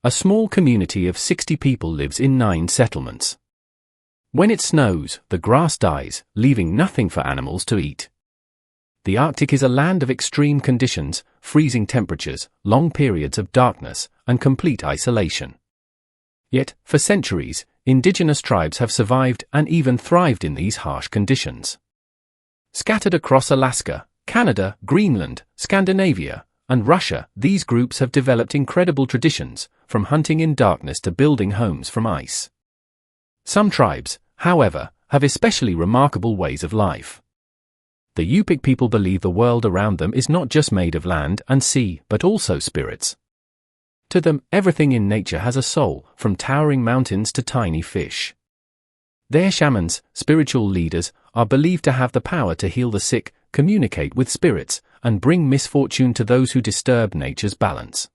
A small community of 60 people lives in 9 settlements. When it snows, the grass dies, leaving nothing for animals to eat. The Arctic is a land of extreme conditions, freezing temperatures, long periods of darkness, and complete isolation. Yet, for centuries, indigenous tribes have survived and even thrived in these harsh conditions. Scattered across Alaska, Canada, Greenland, Scandinavia, and Russia, these groups have developed incredible traditions, from hunting in darkness to building homes from ice. Some tribes, however, have especially remarkable ways of life. The Yupik people believe the world around them is not just made of land and sea, but also spirits. To them, everything in nature has a soul, from towering mountains to tiny fish. Their shamans, spiritual leaders, are believed to have the power to heal the sick, communicate with spirits, and bring misfortune to those who disturb nature's balance.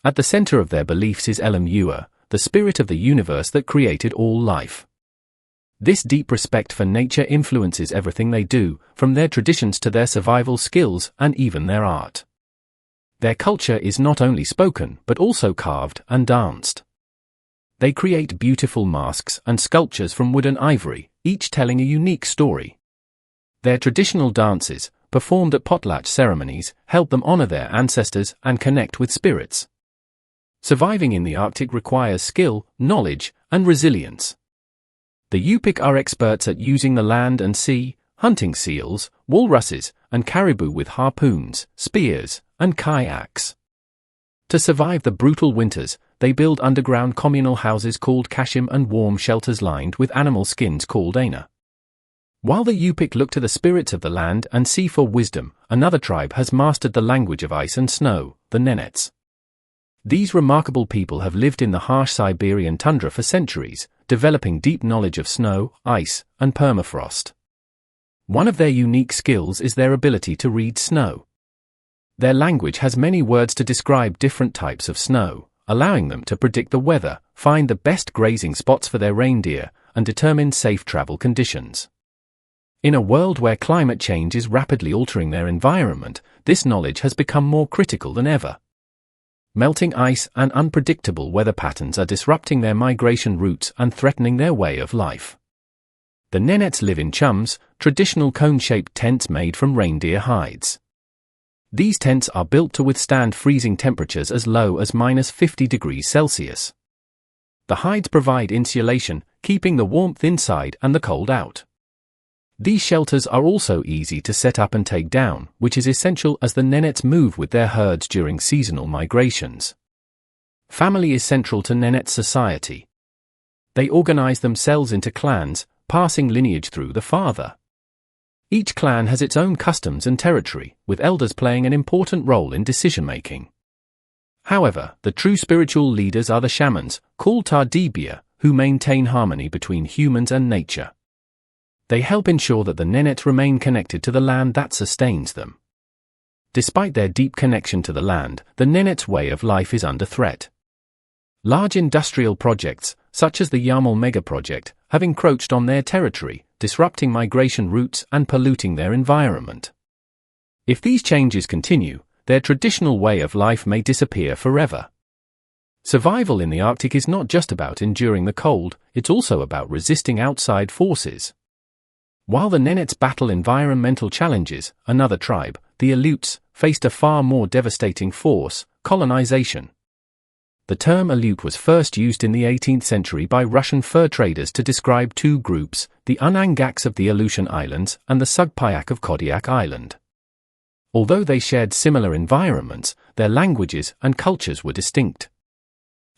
At the center of their beliefs is Elam-Ua, the spirit of the universe that created all life. This deep respect for nature influences everything they do, from their traditions to their survival skills and even their art. Their culture is not only spoken but also carved and danced. They create beautiful masks and sculptures from wood and ivory, each telling a unique story. Their traditional dances, performed at potlatch ceremonies, help them honor their ancestors and connect with spirits. Surviving in the Arctic requires skill, knowledge, and resilience. The Yupik are experts at using the land and sea, hunting seals, walruses, and caribou with harpoons, spears, and kayaks. To survive the brutal winters, they build underground communal houses called kashim and warm shelters lined with animal skins called aina. While the Yupik look to the spirits of the land and sea for wisdom, another tribe has mastered the language of ice and snow, the Nenets. These remarkable people have lived in the harsh Siberian tundra for centuries, developing deep knowledge of snow, ice, and permafrost. One of their unique skills is their ability to read snow. Their language has many words to describe different types of snow, allowing them to predict the weather, find the best grazing spots for their reindeer, and determine safe travel conditions. In a world where climate change is rapidly altering their environment, this knowledge has become more critical than ever. Melting ice and unpredictable weather patterns are disrupting their migration routes and threatening their way of life. The Nenets live in chums, traditional cone-shaped tents made from reindeer hides. These tents are built to withstand freezing temperatures as low as -50 degrees Celsius. The hides provide insulation, keeping the warmth inside and the cold out. These shelters are also easy to set up and take down, which is essential as the Nenets move with their herds during seasonal migrations. Family is central to Nenet society. They organize themselves into clans, passing lineage through the father. Each clan has its own customs and territory, with elders playing an important role in decision-making. However, the true spiritual leaders are the shamans, called Tardibia, who maintain harmony between humans and nature. They help ensure that the Nenets remain connected to the land that sustains them. Despite their deep connection to the land, the Nenets' way of life is under threat. Large industrial projects, such as the Yamal Mega Project, have encroached on their territory, disrupting migration routes and polluting their environment. If these changes continue, their traditional way of life may disappear forever. Survival in the Arctic is not just about enduring the cold, it's also about resisting outside forces. While the Nenets battle environmental challenges, another tribe, the Aleuts, faced a far more devastating force, colonization. The term Aleut was first used in the 18th century by Russian fur traders to describe two groups, the Unangaks of the Aleutian Islands and the Sugpiaq of Kodiak Island. Although they shared similar environments, their languages and cultures were distinct.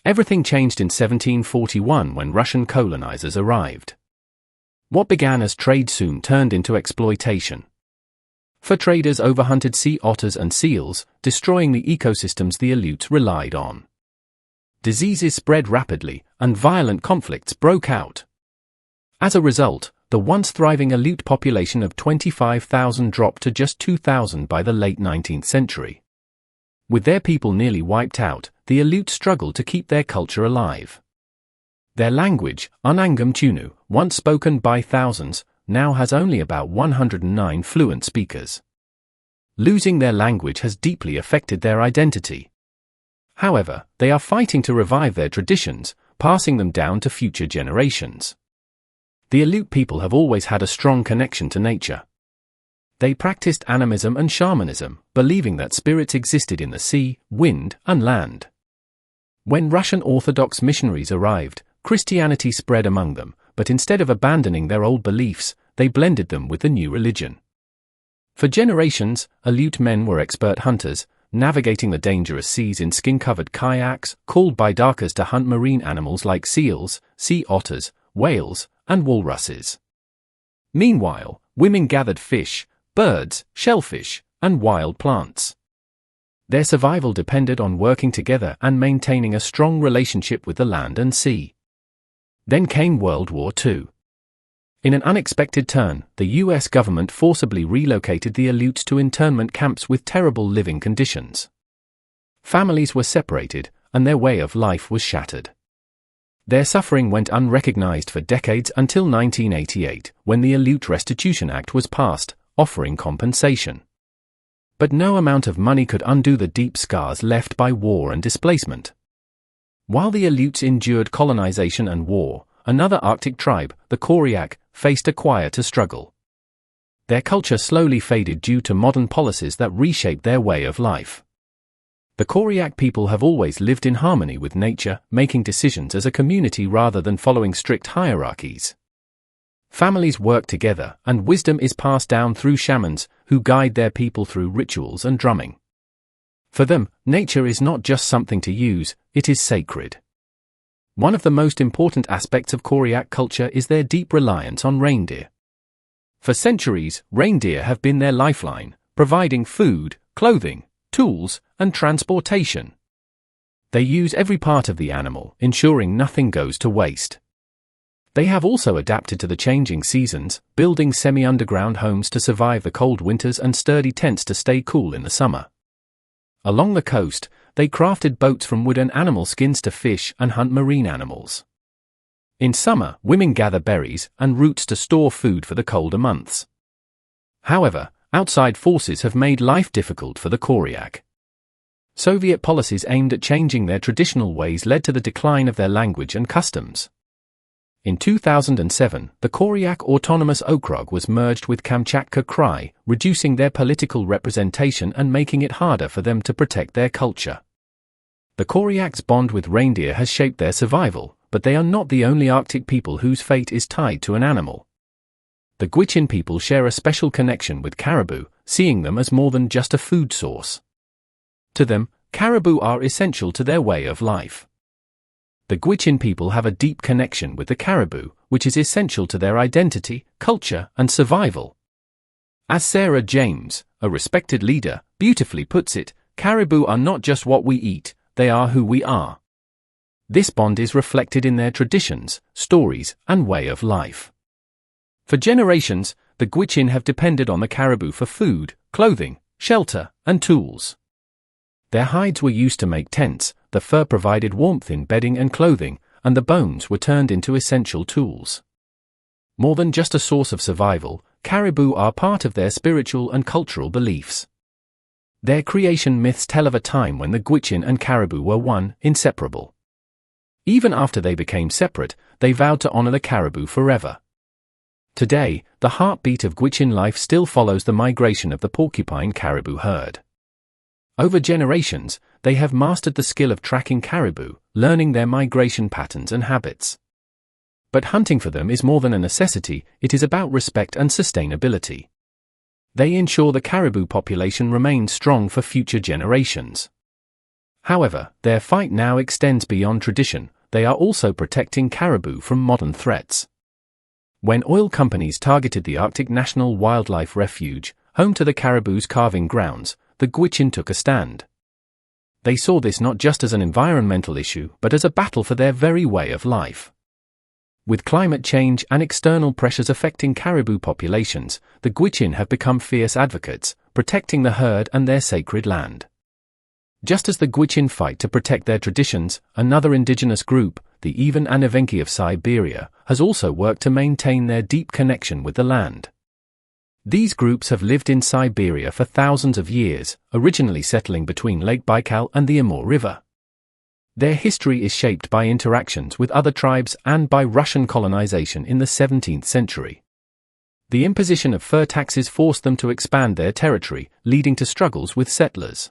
Everything changed in 1741 when Russian colonizers arrived. What began as trade soon turned into exploitation. Fur traders overhunted sea otters and seals, destroying the ecosystems the Aleuts relied on. Diseases spread rapidly, and violent conflicts broke out. As a result, the once thriving Aleut population of 25,000 dropped to just 2,000 by the late 19th century. With their people nearly wiped out, the Aleut struggled to keep their culture alive. Their language, Unangam Tunu, once spoken by thousands, now has only about 109 fluent speakers. Losing their language has deeply affected their identity. However, they are fighting to revive their traditions, passing them down to future generations. The Aleut people have always had a strong connection to nature. They practiced animism and shamanism, believing that spirits existed in the sea, wind, and land. When Russian Orthodox missionaries arrived, Christianity spread among them, but instead of abandoning their old beliefs, they blended them with the new religion. For generations, Aleut men were expert hunters, navigating the dangerous seas in skin-covered kayaks, called baidarkas to hunt marine animals like seals, sea otters, whales, and walruses. Meanwhile, women gathered fish, birds, shellfish, and wild plants. Their survival depended on working together and maintaining a strong relationship with the land and sea. Then came World War II. In an unexpected turn, the US government forcibly relocated the Aleuts to internment camps with terrible living conditions. Families were separated, and their way of life was shattered. Their suffering went unrecognized for decades until 1988, when the Aleut Restitution Act was passed, offering compensation. But no amount of money could undo the deep scars left by war and displacement. While the Aleuts endured colonization and war, another Arctic tribe, the Koryak, faced a quieter struggle. Their culture slowly faded due to modern policies that reshaped their way of life. The Koryak people have always lived in harmony with nature, making decisions as a community rather than following strict hierarchies. Families work together, and wisdom is passed down through shamans, who guide their people through rituals and drumming. For them, nature is not just something to use, it is sacred. One of the most important aspects of Koryak culture is their deep reliance on reindeer. For centuries, reindeer have been their lifeline, providing food, clothing, tools, and transportation. They use every part of the animal, ensuring nothing goes to waste. They have also adapted to the changing seasons, building semi-underground homes to survive the cold winters and sturdy tents to stay cool in the summer. Along the coast, they crafted boats from wood and animal skins to fish and hunt marine animals. In summer, women gather berries and roots to store food for the colder months. However, outside forces have made life difficult for the Koryak. Soviet policies aimed at changing their traditional ways led to the decline of their language and customs. In 2007, the Koryak Autonomous Okrug was merged with Kamchatka Krai, reducing their political representation and making it harder for them to protect their culture. The Koryak's bond with reindeer has shaped their survival, but they are not the only Arctic people whose fate is tied to an animal. The Gwich'in people share a special connection with caribou, seeing them as more than just a food source. To them, caribou are essential to their way of life. The Gwich'in people have a deep connection with the caribou, which is essential to their identity, culture, and survival. As Sarah James, a respected leader, beautifully puts it, caribou are not just what we eat, they are who we are. This bond is reflected in their traditions, stories, and way of life. For generations, the Gwich'in have depended on the caribou for food, clothing, shelter, and tools. Their hides were used to make tents, the fur provided warmth in bedding and clothing, and the bones were turned into essential tools. More than just a source of survival, caribou are part of their spiritual and cultural beliefs. Their creation myths tell of a time when the Gwich'in and caribou were one, inseparable. Even after they became separate, they vowed to honor the caribou forever. Today, the heartbeat of Gwich'in life still follows the migration of the porcupine caribou herd. Over generations, they have mastered the skill of tracking caribou, learning their migration patterns and habits. But hunting for them is more than a necessity, it is about respect and sustainability. They ensure the caribou population remains strong for future generations. However, their fight now extends beyond tradition, they are also protecting caribou from modern threats. When oil companies targeted the Arctic National Wildlife Refuge, home to the caribou's calving grounds, the Gwich'in took a stand. They saw this not just as an environmental issue but as a battle for their very way of life. With climate change and external pressures affecting caribou populations, the Gwich'in have become fierce advocates, protecting the herd and their sacred land. Just as the Gwich'in fight to protect their traditions, another indigenous group, the Ivan and Evenki of Siberia, has also worked to maintain their deep connection with the land. These groups have lived in Siberia for thousands of years, originally settling between Lake Baikal and the Amur River. Their history is shaped by interactions with other tribes and by Russian colonization in the 17th century. The imposition of fur taxes forced them to expand their territory, leading to struggles with settlers.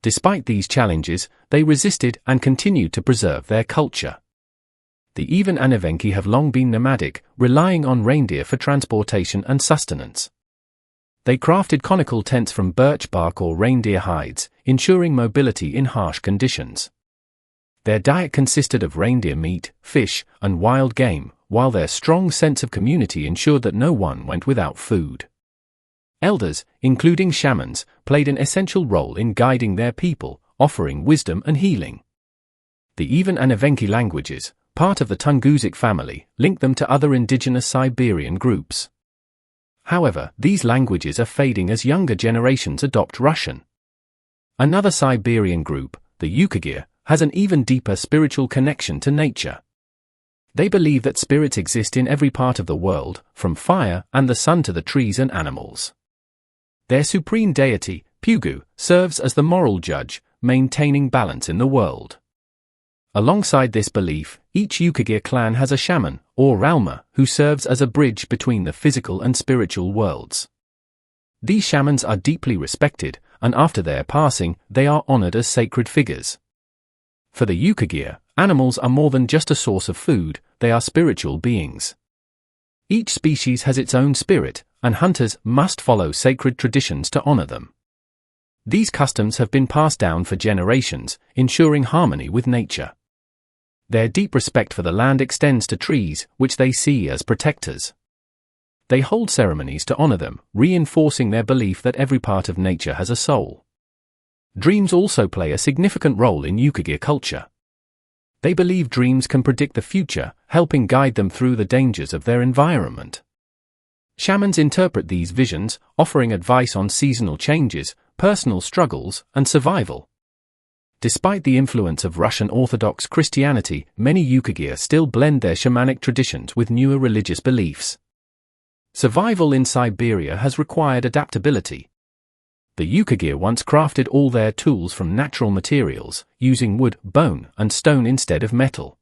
Despite these challenges, they resisted and continued to preserve their culture. The Ivan and Evenki have long been nomadic, relying on reindeer for transportation and sustenance. They crafted conical tents from birch bark or reindeer hides, ensuring mobility in harsh conditions. Their diet consisted of reindeer meat, fish, and wild game, while their strong sense of community ensured that no one went without food. Elders, including shamans, played an essential role in guiding their people, offering wisdom and healing. The Ivan and Evenki languages, part of the Tungusic family, link them to other indigenous Siberian groups. However, these languages are fading as younger generations adopt Russian. Another Siberian group, the Yukagir, has an even deeper spiritual connection to nature. They believe that spirits exist in every part of the world, from fire and the sun to the trees and animals. Their supreme deity, Pugu, serves as the moral judge, maintaining balance in the world. Alongside this belief, each Yukagir clan has a shaman, or Ralma, who serves as a bridge between the physical and spiritual worlds. These shamans are deeply respected, and after their passing, they are honored as sacred figures. For the Yukagir, animals are more than just a source of food, they are spiritual beings. Each species has its own spirit, and hunters must follow sacred traditions to honor them. These customs have been passed down for generations, ensuring harmony with nature. Their deep respect for the land extends to trees, which they see as protectors. They hold ceremonies to honor them, reinforcing their belief that every part of nature has a soul. Dreams also play a significant role in Yukagir culture. They believe dreams can predict the future, helping guide them through the dangers of their environment. Shamans interpret these visions, offering advice on seasonal changes, personal struggles, and survival. Despite the influence of Russian Orthodox Christianity, many Yukagir still blend their shamanic traditions with newer religious beliefs. Survival in Siberia has required adaptability. The Yukagir once crafted all their tools from natural materials, using wood, bone, and stone instead of metal.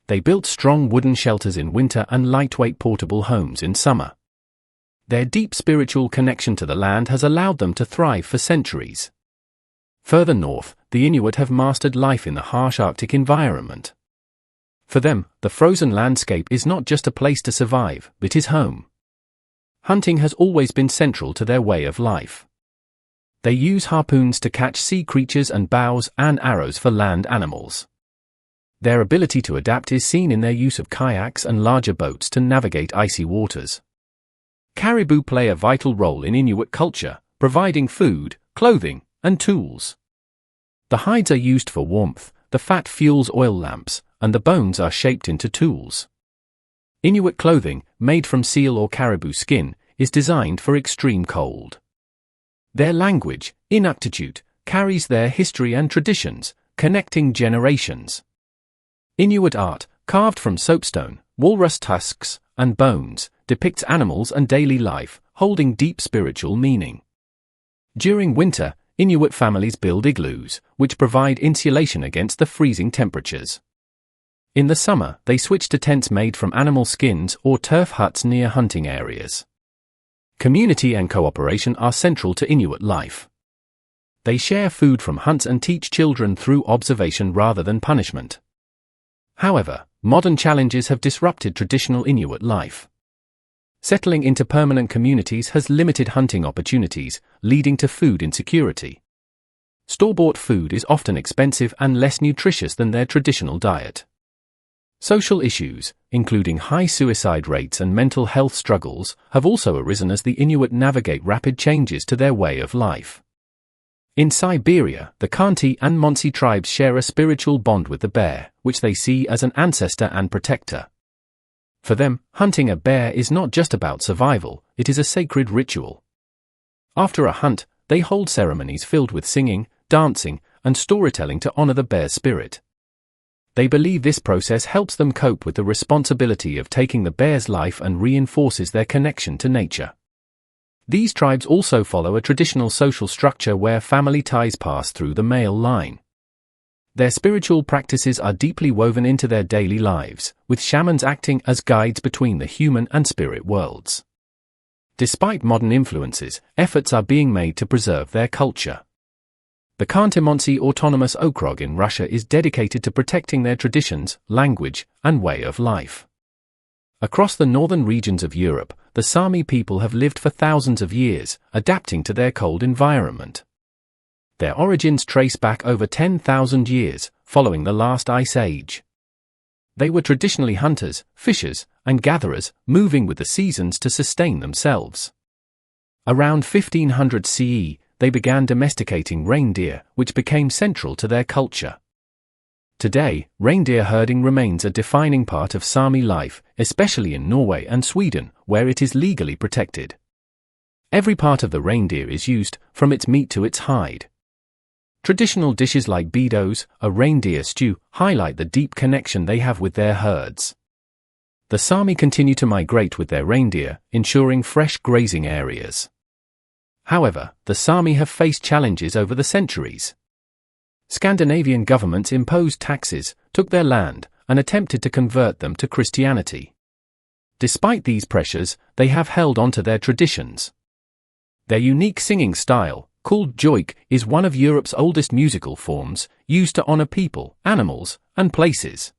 They built strong wooden shelters in winter and lightweight portable homes in summer. Their deep spiritual connection to the land has allowed them to thrive for centuries. Further north, the Inuit have mastered life in the harsh Arctic environment. For them, the frozen landscape is not just a place to survive, but is home. Hunting has always been central to their way of life. They use harpoons to catch sea creatures and bows and arrows for land animals. Their ability to adapt is seen in their use of kayaks and larger boats to navigate icy waters. Caribou play a vital role in Inuit culture, providing food, clothing, and tools. The hides are used for warmth, the fat fuels oil lamps, and the bones are shaped into tools. Inuit clothing, made from seal or caribou skin, is designed for extreme cold. Their language, Inuktitut, carries their history and traditions, connecting generations. Inuit art, carved from soapstone, walrus tusks, and bones, depicts animals and daily life, holding deep spiritual meaning. During winter, Inuit families build igloos, which provide insulation against the freezing temperatures. In the summer, they switch to tents made from animal skins or turf huts near hunting areas. Community and cooperation are central to Inuit life. They share food from hunts and teach children through observation rather than punishment. However, modern challenges have disrupted traditional Inuit life. Settling into permanent communities has limited hunting opportunities, leading to food insecurity. Store-bought food is often expensive and less nutritious than their traditional diet. Social issues, including high suicide rates and mental health struggles, have also arisen as the Inuit navigate rapid changes to their way of life. In Siberia, the Khanty and Munsee tribes share a spiritual bond with the bear, which they see as an ancestor and protector. For them, hunting a bear is not just about survival, it is a sacred ritual. After a hunt, they hold ceremonies filled with singing, dancing, and storytelling to honor the bear's spirit. They believe this process helps them cope with the responsibility of taking the bear's life and reinforces their connection to nature. These tribes also follow a traditional social structure where family ties pass through the male line. Their spiritual practices are deeply woven into their daily lives, with shamans acting as guides between the human and spirit worlds. Despite modern influences, efforts are being made to preserve their culture. The Khanty-Mansi Autonomous Okrug in Russia is dedicated to protecting their traditions, language, and way of life. Across the northern regions of Europe, the Sami people have lived for thousands of years, adapting to their cold environment. Their origins trace back over 10,000 years, following the last ice age. They were traditionally hunters, fishers, and gatherers, moving with the seasons to sustain themselves. Around 1500 CE, they began domesticating reindeer, which became central to their culture. Today, reindeer herding remains a defining part of Sami life, especially in Norway and Sweden, where it is legally protected. Every part of the reindeer is used, from its meat to its hide. Traditional dishes like bedos, a reindeer stew, highlight the deep connection they have with their herds. The Sami continue to migrate with their reindeer, ensuring fresh grazing areas. However, the Sami have faced challenges over the centuries. Scandinavian governments imposed taxes, took their land, and attempted to convert them to Christianity. Despite these pressures, they have held on to their traditions. Their unique singing style, called Gwich'in, is one of Europe's oldest musical forms, used to honor people, animals, and places.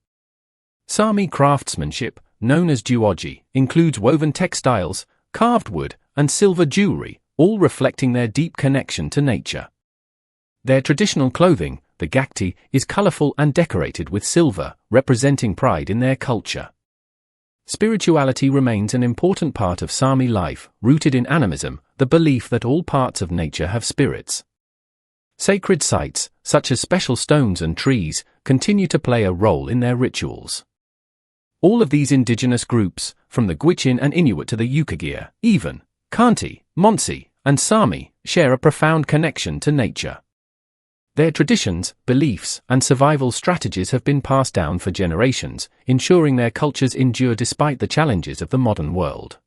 Sami craftsmanship, known as duoji, includes woven textiles, carved wood, and silver jewelry, all reflecting their deep connection to nature. Their traditional clothing, the gakti, is colorful and decorated with silver, representing pride in their culture. Spirituality remains an important part of Sami life, rooted in animism, the belief that all parts of nature have spirits. Sacred sites, such as special stones and trees, continue to play a role in their rituals. All of these indigenous groups, from the Gwich'in and Inuit to the Yukagir, even Khanty, Mansi, and Sami, share a profound connection to nature. Their traditions, beliefs, and survival strategies have been passed down for generations, ensuring their cultures endure despite the challenges of the modern world.